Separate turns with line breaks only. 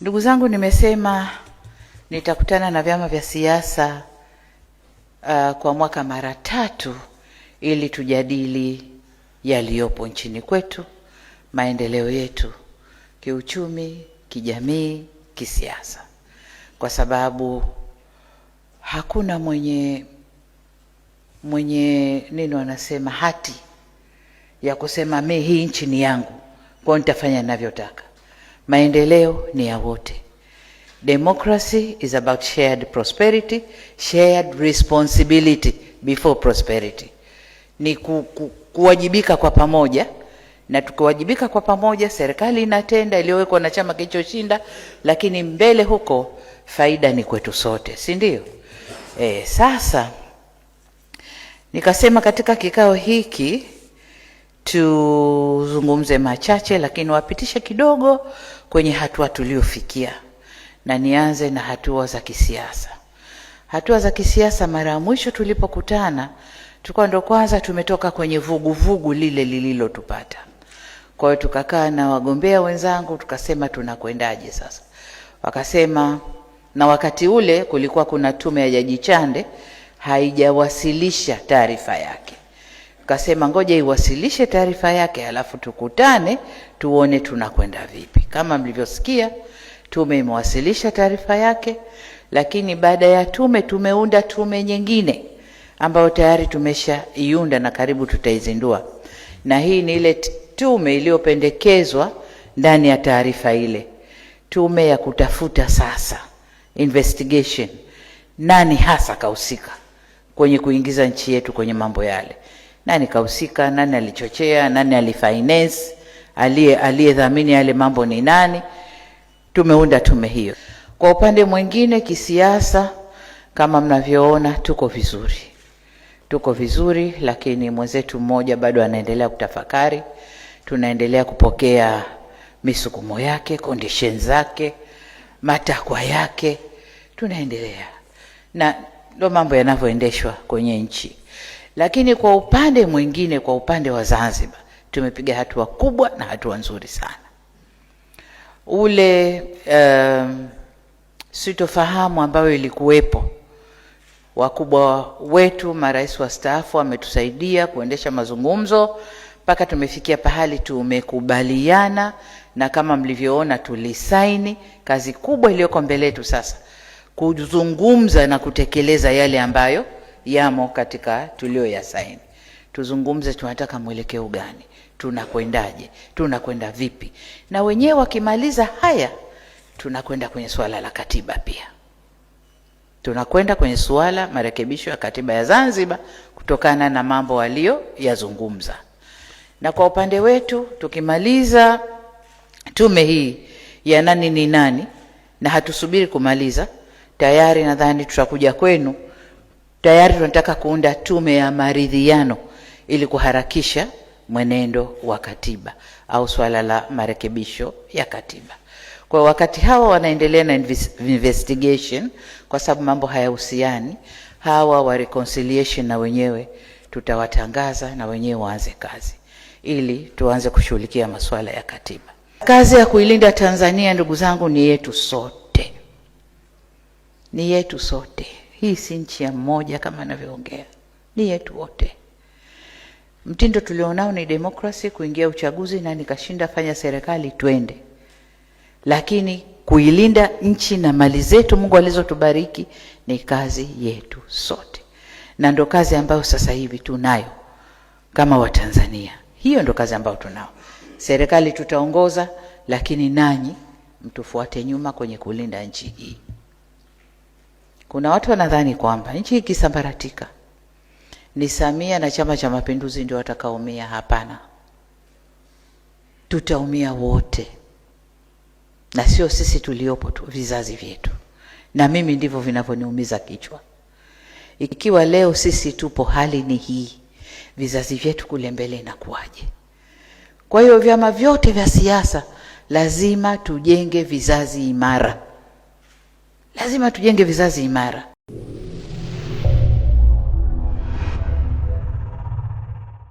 Ndugu zangu, nimesema nitakutana na vyama vya siasa kwa mwaka mara 3 ili tujadili yaliyopo nchini kwetu, maendeleo yetu kiuchumi, kijamii, kisiasa. Kwa sababu hakuna mwenye nini wanasema hati ya kusema hii nchi ni yangu, kwa nitafanya ninavyotaka. Maendeleo ni ya wote. Democracy is about shared prosperity, shared responsibility before prosperity. Ni kuwajibika kwa pamoja, na tukiwajibika kwa pamoja serikali inatenda iliyowekwa na chama kilichoshinda, lakini mbele huko faida ni kwetu sote, si ndio? Sasa nikasema katika kikao hiki tuzungumze machache, lakini wapitishe kidogo kwenye hatua tuliofikia, na nianze na hatua za kisiasa. Hatua za kisiasa, mara ya mwisho tulipokutana tulikuwa ndo kwanza tumetoka kwenye vuguvugu lile lililotupata. Kwa hiyo tukakaa na wagombea wenzangu tukasema tunakwendaje sasa. Wakasema, na wakati ule kulikuwa kuna tume ya Jaji Chande haijawasilisha taarifa yake. Tukasema ngoja iwasilishe taarifa yake, alafu tukutane tuone tunakwenda vipi. Kama mlivyosikia, tume imewasilisha taarifa yake, lakini baada ya tume tumeunda tume nyingine ambayo tayari tumeshaiunda na karibu tutaizindua. Na hii ni ile tume iliyopendekezwa ndani ya taarifa ile. Tume ya kutafuta sasa investigation, nani hasa kahusika kwenye kuingiza nchi yetu kwenye mambo yale. Nani kahusika, nani alichochea, nani alifinance, aliyedhamini yale mambo ni nani. Tumeunda tume hiyo. Kwa upande mwingine kisiasa, kama mnavyoona tuko vizuri, lakini mwenzetu mmoja bado anaendelea kutafakari. Tunaendelea kupokea misukumo yake, conditions zake, matakwa yake, tunaendelea. Na ndio mambo yanavyoendeshwa kwenye nchi. Lakini kwa upande mwingine, kwa upande wa Zanzibar, tumepiga hatua kubwa na hatua nzuri sana. Ule sitofahamu ambayo ilikuwepo, wakubwa wetu, marais wastaafu wametusaidia kuendesha mazungumzo mpaka tumefikia pahali tumekubaliana, na kama mlivyoona tulisaini. Kazi kubwa iliyoko mbele yetu sasa kuzungumza na kutekeleza yale ambayo yamo katika tulioyasaini. Tuzungumze tunataka mwelekeo gani, tunakwendaje, tunakwenda vipi, na wenyewe wakimaliza haya tunakwenda kwenye suala la katiba pia. Tunakwenda kwenye suala marekebisho ya katiba ya Zanzibar kutokana na mambo walioyazungumza. Na kwa upande wetu tukimaliza tume hii ya nani ni nani, na hatusubiri kumaliza, tayari nadhani tutakuja kwenu. Tayari tunataka kuunda tume ya maridhiano ili kuharakisha mwenendo wa katiba au swala la marekebisho ya katiba. Kwa wakati hawa wanaendelea na investigation, kwa sababu mambo hayahusiani, hawa wa reconciliation na wenyewe tutawatangaza na wenyewe waanze kazi ili tuanze kushughulikia masuala ya katiba. Kazi ya kuilinda Tanzania, ndugu zangu, ni yetu sote. Ni yetu sote. Hii si nchi ya mmoja kama anavyoongea. Ni yetu wote. Mtindo tulionao ni demokrasi, kuingia uchaguzi na nikashinda, fanya serikali twende. Lakini kuilinda nchi na mali zetu Mungu alizotubariki ni kazi yetu sote. Na ndo kazi ambayo sasa hivi tunayo kama Watanzania. Hiyo ndo kazi ambayo tunao. Serikali tutaongoza, lakini nanyi mtufuate nyuma kwenye kulinda nchi hii. Kuna watu wanadhani kwamba nchi ikisambaratika ni Samia na Chama cha Mapinduzi ndio watakaoumia. Hapana. Tutaumia wote. Na sio sisi tuliopo tu, vizazi vyetu. Na mimi ndivyo vinavyoniumiza kichwa. Ikiwa leo sisi tupo hali ni hii, vizazi vyetu kule mbele inakuwaje? Kwa hiyo vyama vyote vya siasa lazima tujenge vizazi imara. Lazima tujenge vizazi imara.